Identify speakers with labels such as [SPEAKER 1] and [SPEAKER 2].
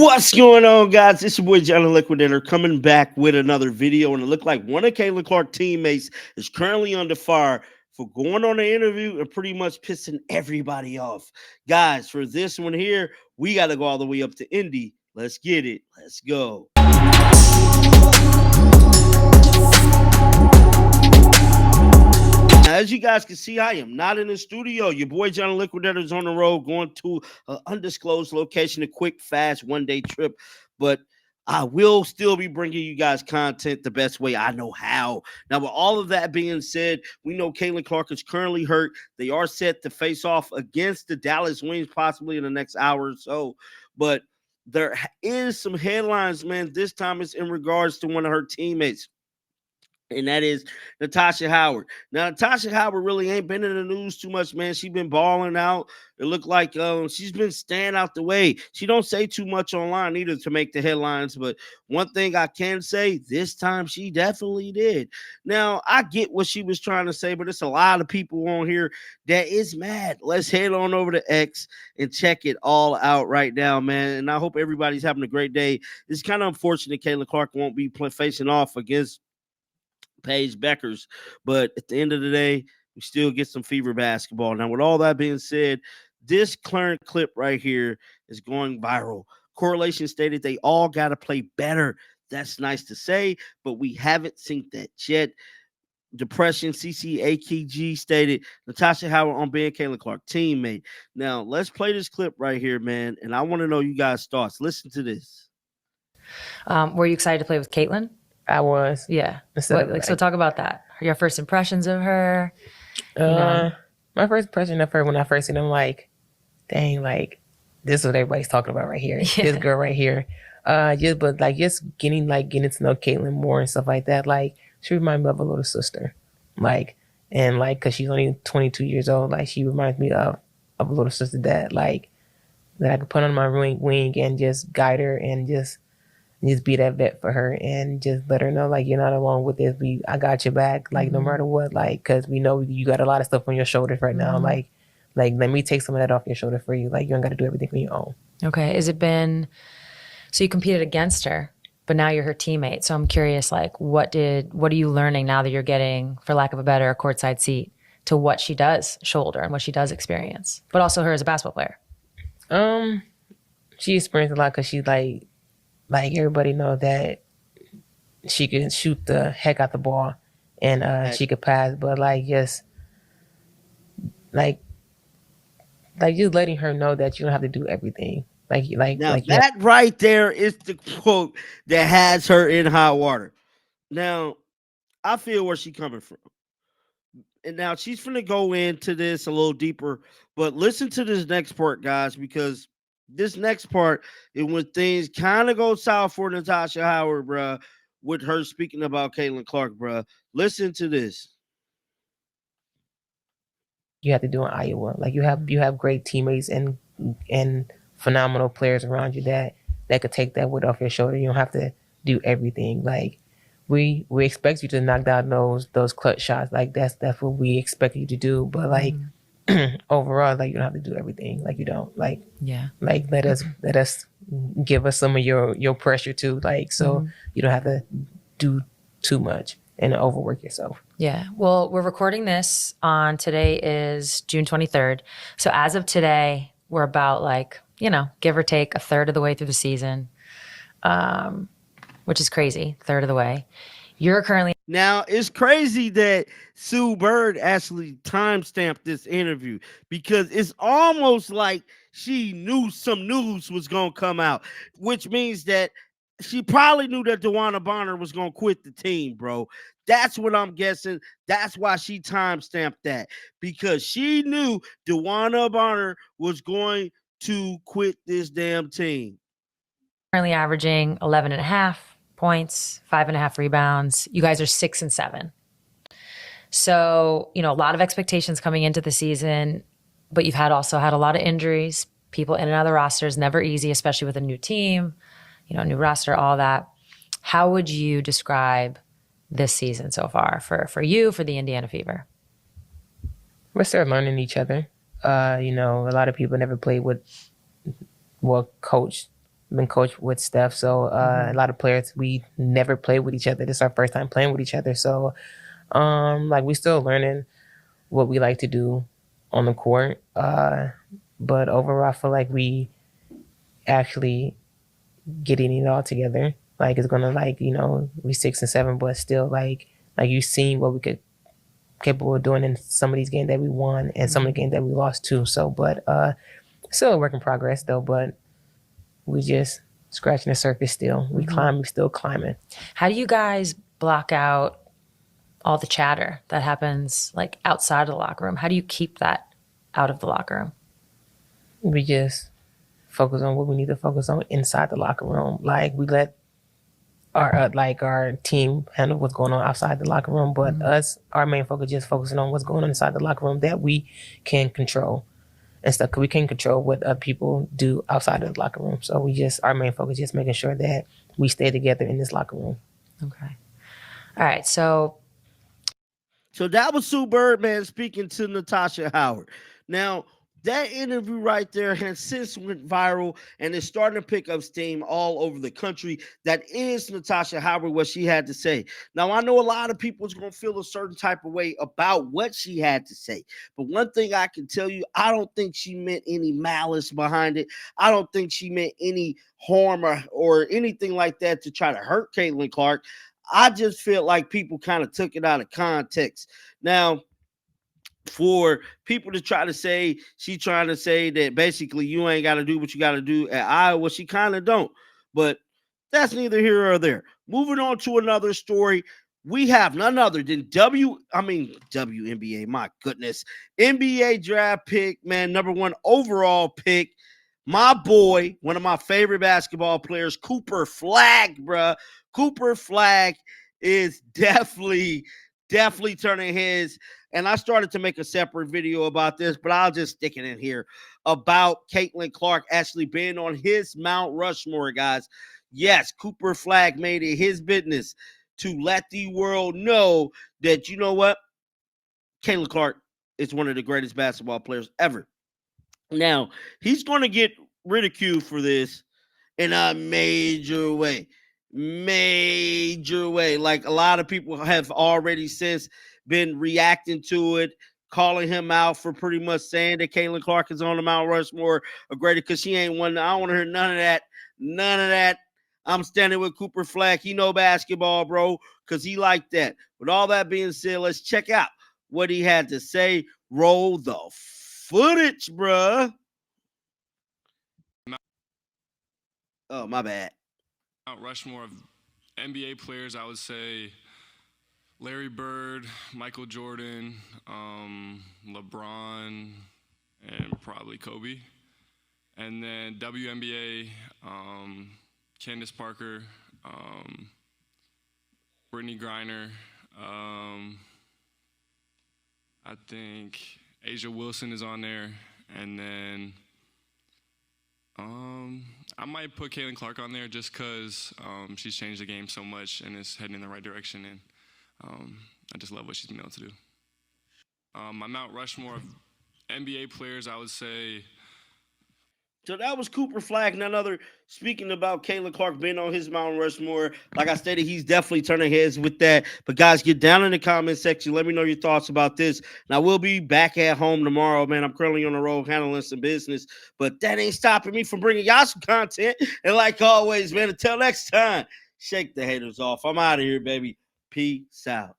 [SPEAKER 1] What's going on, guys? It's your boy Johnny Liquidator coming back with another video, and it looked like one of Caitlin Clark's teammates is currently under fire for going on an interview and pretty much pissing everybody off. Guys, for this one here, we got to go all the way up to Indy. Let's get it. Let's go. Now, as you guys can see, I am not in the studio. Your boy Johnny Liquidator is on the road going to an undisclosed location, a quick, fast one-day trip. But I will still be bringing you guys content the best way I know how. Now, with all of that being said, we know Caitlin Clark is currently hurt. They are set to face off against the Dallas Wings possibly in the next hour or so. But there is some headlines, man. This time it's in regards to one of her teammates, and that is Natasha Howard. Now, Natasha Howard really ain't been in the news too much, man. She's been balling out. It looked like she's been staying out the way. She don't say too much online either to make the headlines, but one thing I can say, this time she definitely did. Now, I get what she was trying to say, but it's a lot of people on here that is mad. Let's head on over to X and check it all out right now, man. And I hope everybody's having a great day. It's kind of unfortunate Caitlin Clark won't be facing off against Paige Beckers, but at the end of the day, we still get some fever basketball. Now, with all that being said, this current clip right here is going viral. Correlation stated they all got to play better. That's nice to say, but we haven't seen that yet. Depression CCAKG stated Natasha Howard on being Caitlin Clark teammate. Now, let's play this clip right here, man, and I want to know you guys' thoughts. Listen to this.
[SPEAKER 2] Were you excited to play with Caitlin?
[SPEAKER 3] I was.
[SPEAKER 2] Yeah. So talk about that. Your first impressions of her.
[SPEAKER 3] My first impression of her when I first seen them, like, dang, like, this is what everybody's talking about right here. Yeah. This girl right here. Just getting to know Caitlin more and stuff like that. Like, she reminds me of a little sister. Like, and like, cause she's only 22 years old. Like, she reminds me of a little sister that I could put on my wing and just guide her and just be that vet for her and just let her know, like, you're not alone with this. I got your back, like, no matter what, like, because we know you got a lot of stuff on your shoulders right now. Like, let me take some of that off your shoulder for you. Like, you don't got to do everything on your own.
[SPEAKER 2] Okay. So you competed against her, but now you're her teammate. So I'm curious, like, what are you learning now that you're getting, for lack of a better, a courtside seat to what she does shoulder and what she does experience, but also her as a basketball player?
[SPEAKER 3] She experienced a lot because she like everybody know that she can shoot the heck out the ball and she could pass, but just letting her know that you don't have to do everything.
[SPEAKER 1] That right there is the quote that has her in hot water. Now, I feel where she's coming from. And now she's going to go into this a little deeper, but listen to this next part, guys, because this next part is when things kind of go south for Natasha Howard, bruh, with her speaking about Caitlin Clark, bruh. Listen to this.
[SPEAKER 3] You have to do in Iowa. Like, you have great teammates and phenomenal players around you that could take that weight off your shoulder. You don't have to do everything. Like, we expect you to knock down those clutch shots. Like, that's what we expect you to do. But like, overall, like, you don't have to do everything. Like, you don't, like, yeah, like, let us give us some of your pressure too. Like, so you don't have to do too much and overwork yourself.
[SPEAKER 2] Yeah. Well, we're recording this on, today is June 23rd. So as of today, we're about, like, give or take a third of the way through the season, which is crazy. Third of the way. You're currently.
[SPEAKER 1] Now, it's crazy that Sue Bird actually timestamped this interview because it's almost like she knew some news was going to come out, which means that she probably knew that DeWanna Bonner was going to quit the team, bro. That's what I'm guessing. That's why she timestamped that, because she knew DeWanna Bonner was going to quit this damn team.
[SPEAKER 2] Currently averaging 11.5 points, 5.5 rebounds. You guys are 6 and 7. So, a lot of expectations coming into the season, but you've also had a lot of injuries, people in and out of the roster is never easy, especially with a new team, new roster, all that. How would you describe this season so far for you, for the Indiana Fever?
[SPEAKER 3] We're still learning each other. A lot of people never played with, coach been coached with Steph. So a lot of players, we never played with each other. This is our first time playing with each other. So like we still learning what we like to do on the court. But overall, I feel like we actually getting it all together. Like it's gonna like, you know, we 6 and 7, but still like you've seen what we could capable of doing in some of these games that we won and some of the games that we lost too. So but still a work in progress though, but we just scratching the surface still. We still climbing.
[SPEAKER 2] How do you guys block out all the chatter that happens like outside of the locker room? How do you keep that out of the locker room?
[SPEAKER 3] We just focus on what we need to focus on inside the locker room. Like we let our team handle what's going on outside the locker room, but our main focus just focusing on what's going on inside the locker room that we can control and stuff. Cause we can't control what other people do outside of the locker room. So our main focus just making sure that we stay together in this locker room.
[SPEAKER 2] Okay. All right. So
[SPEAKER 1] that was Sue Birdman speaking to Natasha Howard. Now, that interview right there has since went viral and is starting to pick up steam all over the country. That is Natasha Howard, what she had to say. Now, I know a lot of people is going to feel a certain type of way about what she had to say. But one thing I can tell you, I don't think she meant any malice behind it. I don't think she meant any harm or anything like that to try to hurt Caitlin Clark. I just feel like people kind of took it out of context. Now, for people to try to say she trying to say that basically you ain't got to do what you got to do at Iowa, she kind of don't. But that's neither here or there. Moving on to another story, we have none other than WNBA, my goodness, NBA draft pick, man, #1 overall pick, my boy, one of my favorite basketball players, Cooper Flagg, bruh. Cooper Flagg is definitely turning his. And I started to make a separate video about this, but I'll just stick it in here about Caitlin Clark actually being on his Mount Rushmore, guys. Yes, Cooper Flagg made it his business to let the world know that, you know what? Caitlin Clark is one of the greatest basketball players ever. Now, he's going to get ridiculed for this in a major way. Like a lot of people have already since been reacting to it, calling him out for pretty much saying that Caitlin Clark is on the Mount Rushmore of greater because she ain't one. I don't want to hear none of that. I'm standing with Cooper Flagg. He know basketball, bro, because he like that. With all that being said, let's check out what he had to say. Roll the footage, bruh. Oh, my bad.
[SPEAKER 4] Mount Rushmore of NBA players, I would say Larry Bird, Michael Jordan, LeBron, and probably Kobe. And then WNBA, Candace Parker, Brittany Griner, I think Asia Wilson is on there, and then I might put Caitlin Clark on there just because she's changed the game so much and is heading in the right direction, and I just love what she's been able to do. My Mount Rushmore of NBA players, I would say.
[SPEAKER 1] So that was Cooper Flagg, none other, speaking about Caitlin Clark being on his Mount Rushmore. Like I stated, he's definitely turning heads with that. But guys, get down in the comment section. Let me know your thoughts about this. And I will be back at home tomorrow, man. I'm currently on the road handling some business. But that ain't stopping me from bringing y'all some content. And like always, man, until next time, shake the haters off. I'm out of here, baby. Peace out.